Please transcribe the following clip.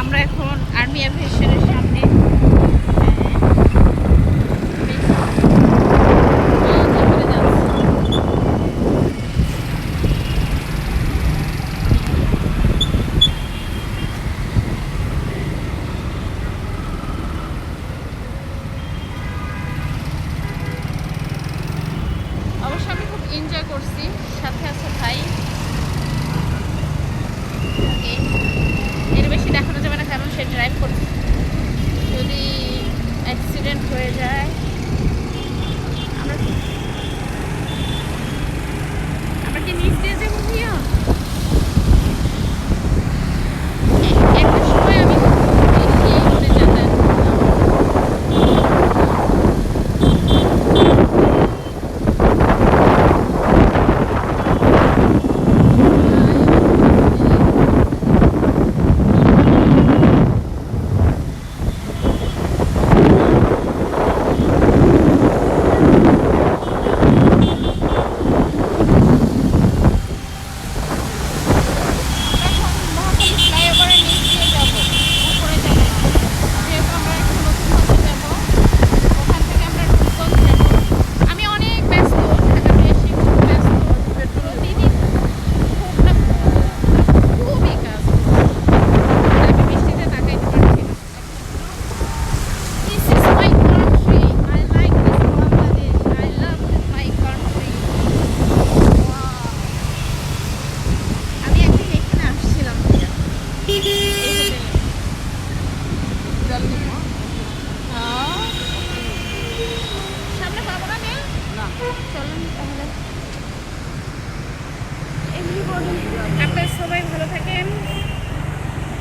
আমরা এখন আর্মি অ্যাভিয়েশনের সামনে। অবশ্য আমি খুব এনজয় করছি, সাথে আছে ভাই। এর বেশি দেখানো যাবে না, কারণ সে ড্রাইভ করছে, যদি অ্যাক্সিডেন্ট হয়ে যায়। আমরা কি নিচ দিয়ে যাবো ভাইয়া? একটা সময় আমি এই রোডে যাতায়াত সামনে পাবো না মেয়ে? চলুন তাহলে। আপনারা সবাই ভালো থাকেন।